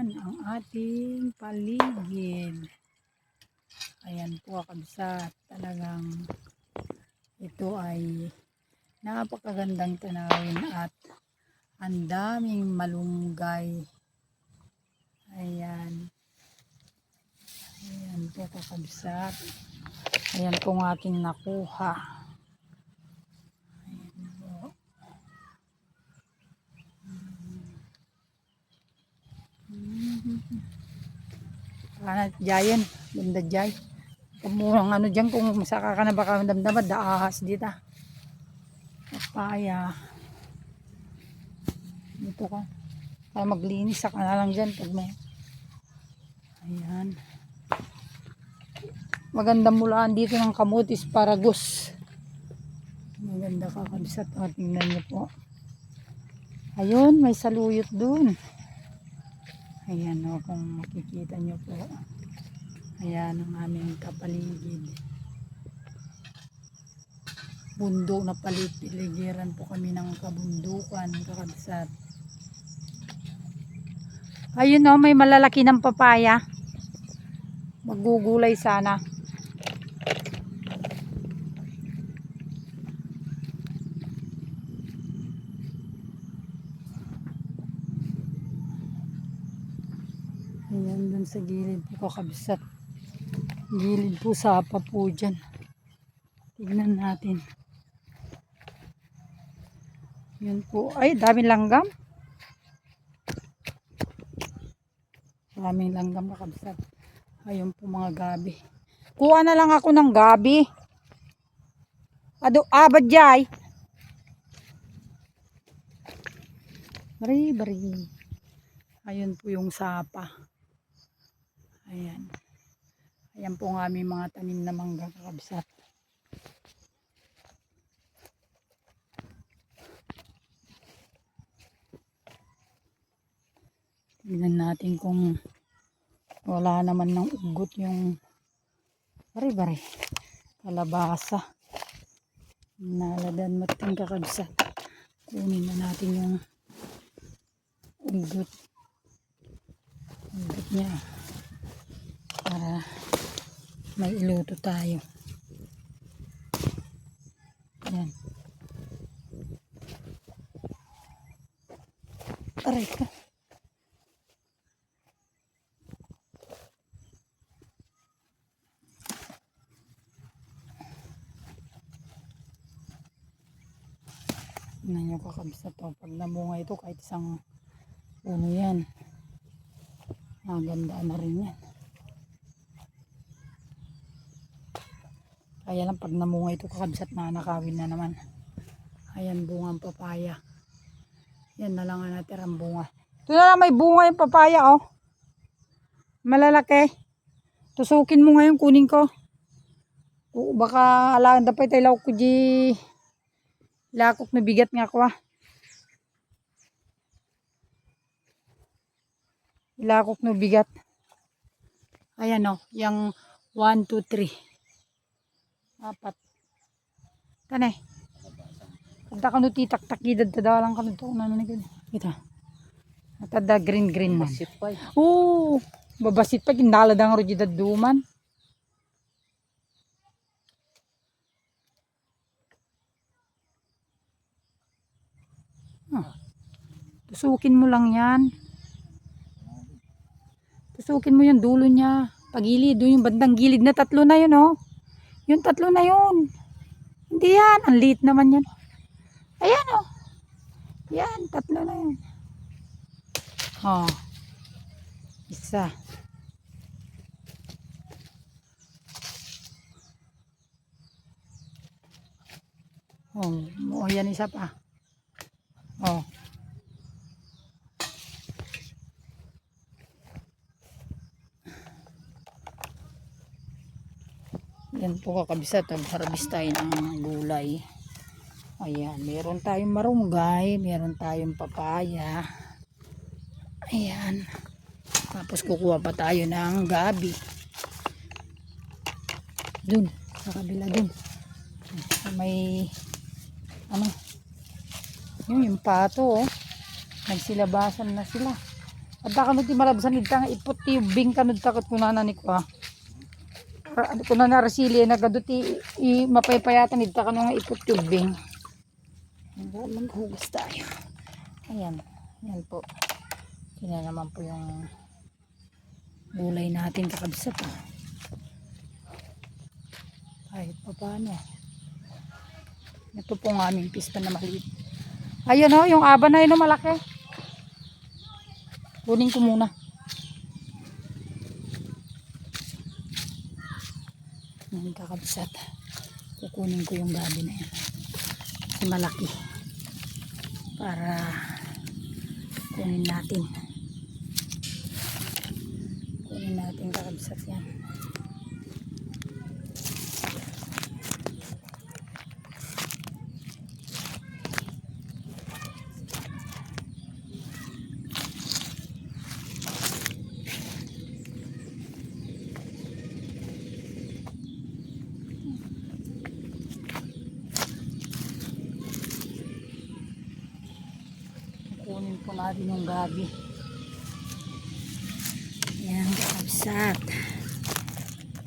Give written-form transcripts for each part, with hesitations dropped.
Ayan ang ating paligid. Ayan po kabsat. Talagang ito ay napakagandang tanawin at ang daming malunggay. Ayan. Ayan po kakabsat. Ayan po ang aking nakuha. Ayan po. Jayan, ganda jay. Pamurang ano dyan kung masaka ka na baka damdaman, daahas dito. Papaya. Dito ka. Para maglinis ka na lang dyan pag may. Ayan. Magandang mulaan dito ng kamutis paragus. Maganda kakabsat. O, tingnan nyo po. Ayun, may saluyot dun. Ayan o, kung makikita nyo po. Ayan ang aming kapaligid. Bundok na paligiran po kami ng kabundukan, kakabsat. Ayun o, may malalaki ng papaya. Magugulay sana. Ayan, dun sa gilid po kakabsat. Gilid po sapa po dyan. Tignan natin. Yun po. Ay, daming langgam. Daming langgam kakabsat. Ayun po mga gabi. Kuha na lang ako ng gabi. Badyay. Bari. Ayun po yung sapa. Ayan. Ayan po ang aming mga tanim na mangga kakabsat. Tignan natin kung wala naman ng ugot yung bari. Kalabasa. Naladan mating kakabsat. Kunin na natin yung ugot. Ugot niya. Para may iluto tayo. Ayan. Aray ka. Tignan nyo kakabsat to. Pag namunga ito kahit isang puno yan. Maganda na rin yan. Kaya lang pag namunga ito kakabsat na nakawin na naman. Ayan bungang papaya. Yan na lang ang natirang bunga. Ito na lang may bunga yung papaya oh. Malalaki. Tusukin mo ngayon kunin ko. O, baka alaan dapat ilaw ko di lakok na bigat nga ko ah. Ilakok na bigat. Ayan oh. Yung 1, 2, 3. 4. Tanay. Kada ka no titak-takidad tadalang ka no to na nanigan. Kita. Tada green man. Oo, babasit pa kindala dang rojidad duman. Tusukin mo lang 'yan. Tusukin mo 'yung dulo niya. Pagilid, doon 'yung bandang gilid na tatlo na 'yun oh. 'Yung tatlo na 'yun. Hindi 'yan, ang liit naman 'yan. Ayan oh. Yan, tatlo na 'yan. Oh. Isa. Oh, yan isa pa. Oh. Yan po kakabsat, harvest tayo ng gulay. Ayan, meron tayong marunggay, meron tayong papaya. Ayan. Tapos kukuha pa tayo ng gabi. Dun, sa kabila dun. May yung pato oh. Nagsilabasan na sila. At kanod ti malabsan nito nga ipot ti ubing kanod takot kunana ni ko. Kunana rasili nagado ti mapaypayatan nito kanod nga ipot ti ubing. Maghugas tayo. Ayan. Ayan po. Sina naman po yung gulay natin kakabsat. Kahit pa paano. Ito po ang aming pista na maliit. Ayun o, yung aba na yun o malaki. Kunin ko muna. Ayan kakabsat. Kukunin ko yung gabi na yan. Kasi malaki. Para kunin natin. Kunin natin kakabsat yan. Kunin po natin yung gabi. Ayan kakabsat.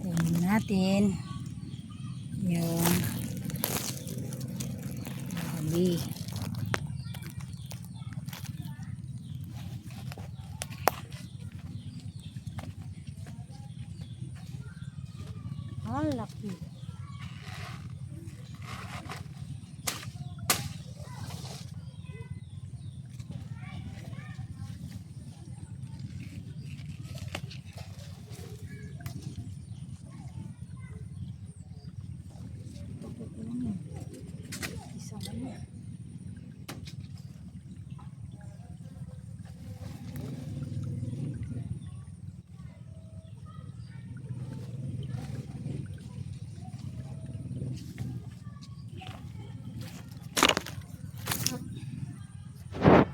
Kunin natin yung gabi. Laki.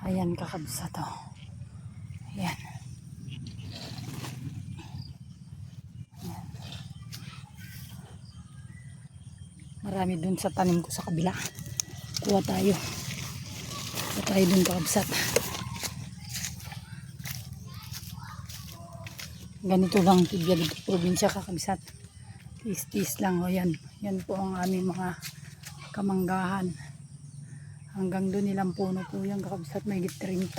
Ayan kakabsat to. Ayan. Ayan. Marami dun sa tanim ko sa kabila. Kuha tayo. Kuha tayo dun kakabsat. Ganito lang tibya dito probinsya kakabsat. Tis-tis lang. O yan. Yan po ang aming mga kamanggahan. Hanggang doon nilang puno po yung kakabsat may 30.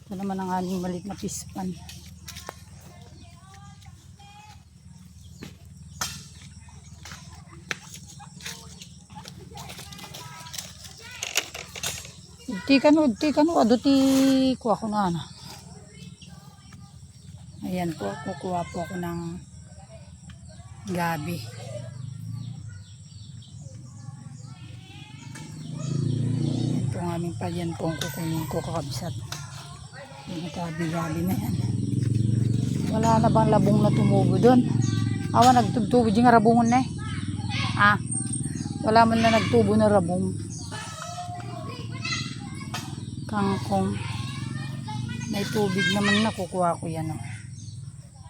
Ito naman ang aming maliit na pispan. Udti kano, aduti kuha ko na ano. Ayan po, kukuha po ako ng gabi. Aming palyan po ang kukunin ko kakabsat. Yung gabi-gabi na yan. Wala na bang labong na tumubo doon? Awa nagtubo yung rabungon na eh. Wala man na nagtubo na rabong. Kangkong. May tubig naman na kukuha ko yan.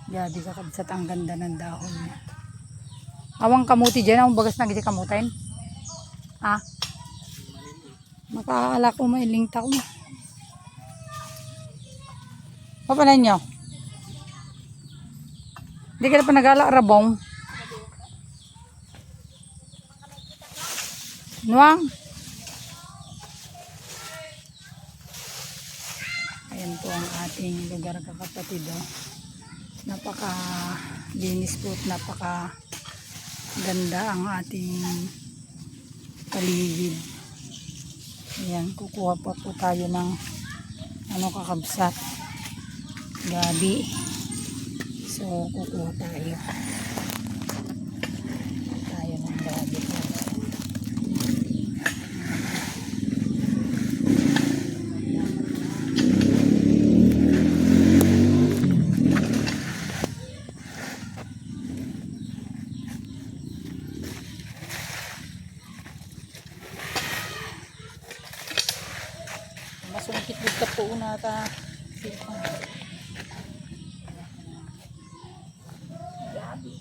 Gabi kakabsat, ang ganda ng dahon niya. Awang kamuti dyan, ang bagas na giti kamutin. Makaala ko mailing tao na. Papalan nyo? Hindi ka na pa nagala rabong? Nuwang? Ayan po ang ating lugar kakapatid. Napaka linis po at napaka ganda ang ating paligid. Ayan, kukuha pa po tayo ng kakabsat. Gabi. So, kukuha tayo. Tayo ng gabi. Masungkit dito po una ta. Gabi.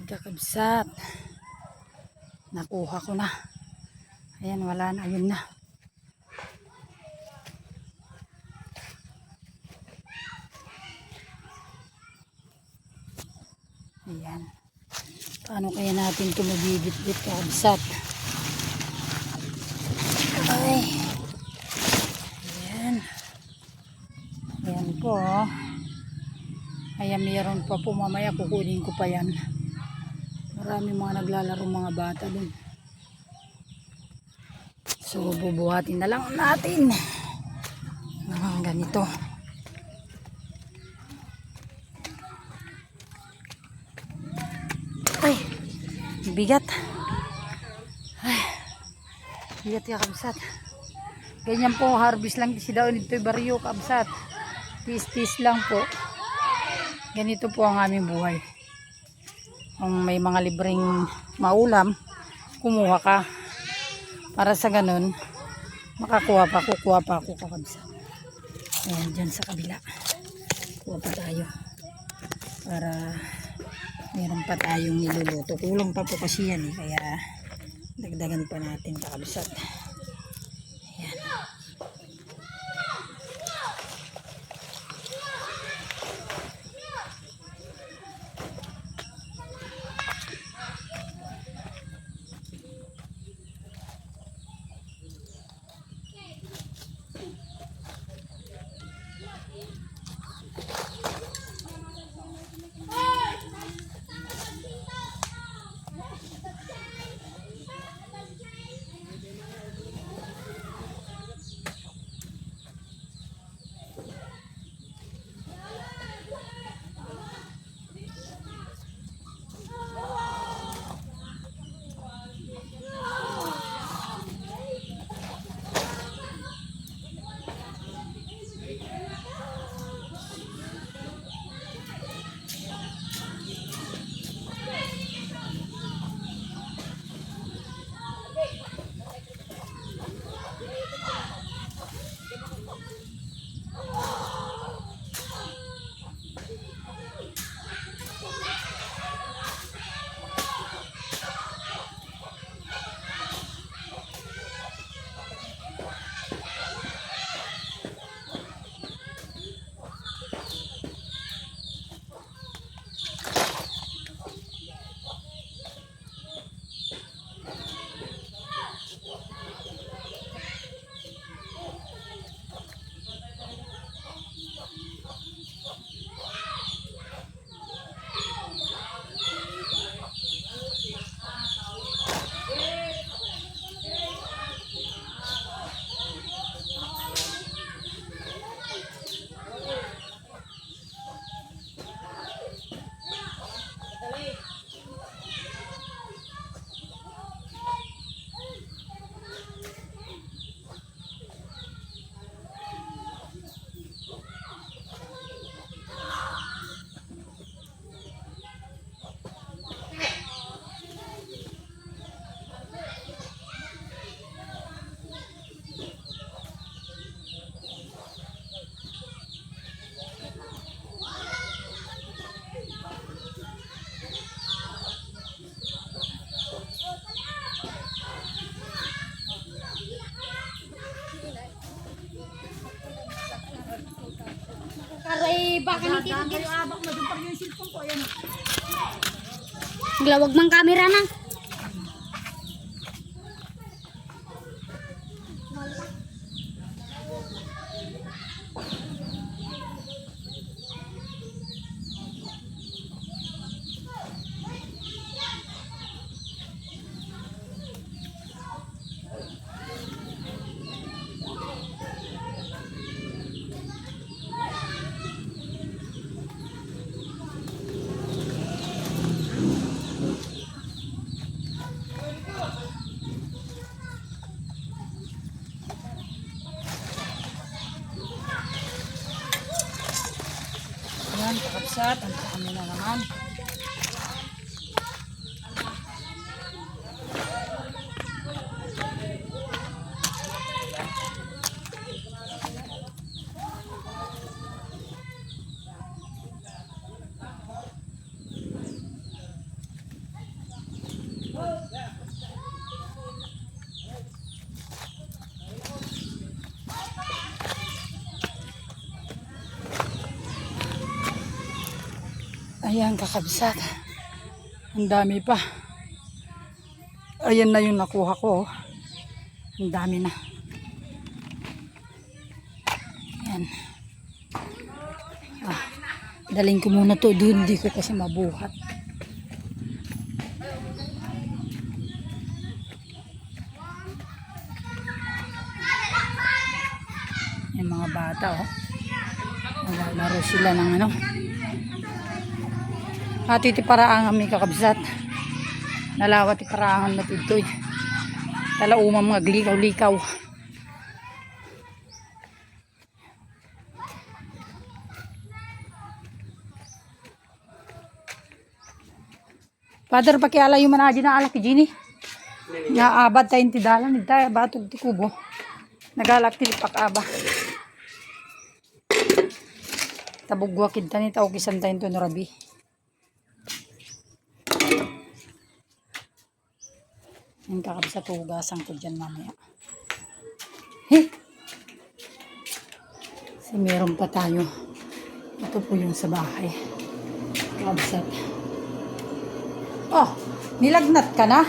Ayan kakabsat. Nakuha ko na. Ayan, wala na. Ayun na. Ayan. Paano kaya natin ito mabibit-bit kakabsat? Ay. Ayan. Ayan po. Ayan, mayroon pa po. Mamaya kukunin ko pa yan. Marami mga naglalaro mga bata dun. So, bubuhatin na lang natin. Ganito. Ay, bigat. Ay, bigat ya kabsat. Ganyan po, harvest lang si daw nito baryo kabsat. Tis-tis lang po. Ganito po ang aming buhay. Kung may mga libreng maulam, kumuha ka. Para sa ganun, makakuha pa, kukuha pa ako kakabsat. Ayan, dyan sa kabila. Kuha pa tayo. Para meron pa tayong niluluto. Kulang pa po kasi yan eh. Kaya dagdagan pa natin kakabsat. Ayan. Aray, baka ni Tito Gibbs. Glawag mang camera na. Ayan, kakabsat. Ang kami na naman. Ayan, kakabsat. Ang dami pa. Ayan na yung nakuha ko. Ang dami na. Ayan. Daling ko muna to doon. Hindi ko kasi mabuhat. Yung mga bata, oh. Naglalaro sila ng ano. At iti paraangan may kakabsat. Nalawat iti paraangan na ito. Talaumang mga likaw-likaw. Father, pakiala yung manaji na alak Gini. Naabad tayo ti dalan. Tayo batog ti kubo. Nagalak ti pakaba. Tabugwakid ta ni tao kisan tayo ito narabi. Yung kakabsat hugasan ko dyan mamaya. Hey! Kasi meron pa tayo. Ito po yung sa bahay. Kakabsat. Oh! Nilagnat ka na?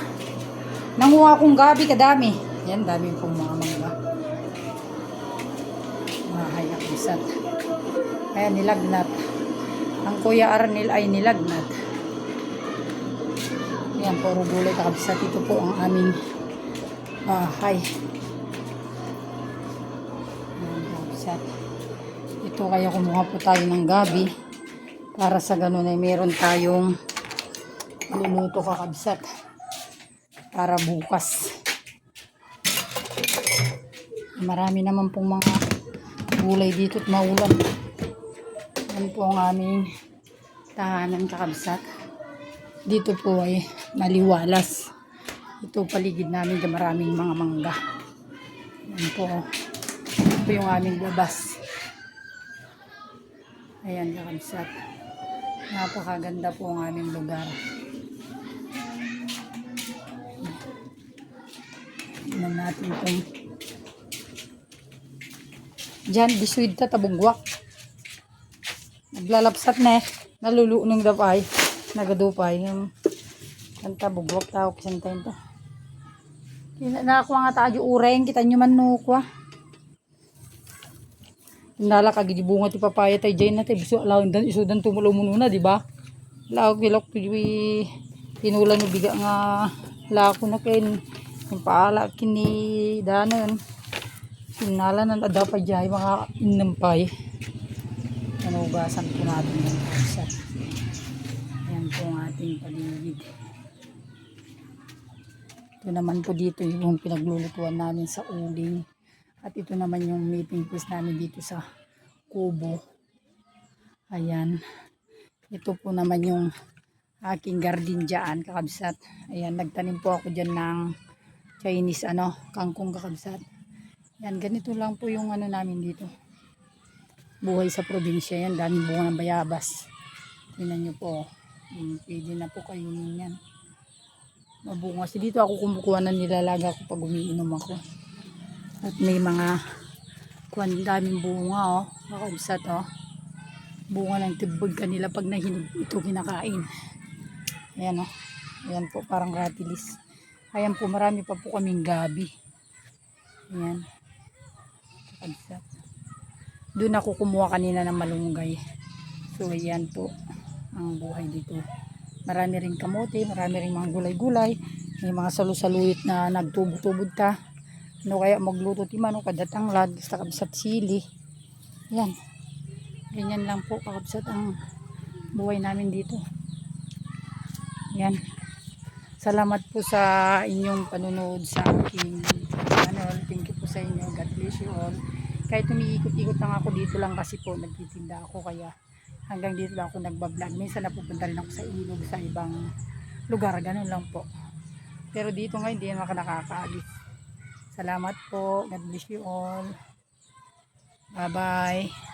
Nanguha akong gabi kadami. Yan, dami pong mga mangga. Bahay kakabsat. Ayan, nilagnat. Ang Kuya Arnel ay nilagnat. Ayan, puro gulay kakabsat. Ito po ang aming bahay. Ayan, kakabsat. Ito kaya kumuha po tayo ng gabi. Para sa ganun ay meron tayong luluto kakabsat. Para bukas. Marami naman pong mga gulay dito at maulan. Yan po ang aming tahanan kakabsat. Dito po ay maliwalas. Ito paligid namin na maraming mga mangga. Yan po. Ito yung aming labas. Ayan kakabsat. Napakaganda po ang aming lugar. Tignan natin itong dyan, biswid ta tabugwak. Naglalapsat na eh. Nalulunong dapay. Nagadupay. Yung tabugwak tao kisan tayo ito. Nakakuha nga tayo ureng. Kita nyo man nukwa. Nala kagibunga ti papaya tayo dyan na tayo. Biso alawin dan isudan tumulo mo na, diba? Laog kilok to pinulan no biga nga lako na kain. Yung paala kini danon. Sinala na dapat dyan mga inampay. Nanugasan po natin yung kakabsat. Ayan po ang ating paligid. Ito naman po dito yung pinaglulutuan namin sa uling. At ito naman yung meeting place namin dito sa kubo. Ayan. Ito po naman yung aking garden dyan kakabsat. Ayan, nagtanim po ako dyan ng Chinese kangkong kakabsat. Yan, ganito lang po yung namin dito. Buhay sa probinsya yan. Daming bunga ng bayabas. Tingnan nyo po. Pwede na po kayo yan. Mabunga. So dito ako kumukuha na nilalaga ko pag umiinom ako. At may mga daming bunga kakabsat bunga ng tibod kanila pag nahinog ito kinakain. Ayan Ayan po parang ratilis. Ayan po marami pa po kaming gabi. Ayan. Kakabsat. Doon ako kumuha kanina ng malunggay. So ayan po ang buhay dito. Marami rin kamote, marami rin mga gulay-gulay. May mga salu-saluyot na nagtubod-tubod ka. Kaya magluto ti manok kadatang lad, basta kabsat sili. Yan. Ganyan lang po kakabsat ang buhay namin dito. Yan. Salamat po sa inyong panunood sa aking channel. Thank you po sa inyo. God bless you all. Kahit umiikot-ikot lang ako dito lang kasi po nagtitinda ako kaya hanggang dito lang ako nagbablog. Minsan napupunta rin ako sa ilog sa ibang lugar. Ganun lang po. Pero dito ngayon hindi naman nakakaalis. Salamat po. God bless you all. Bye-bye.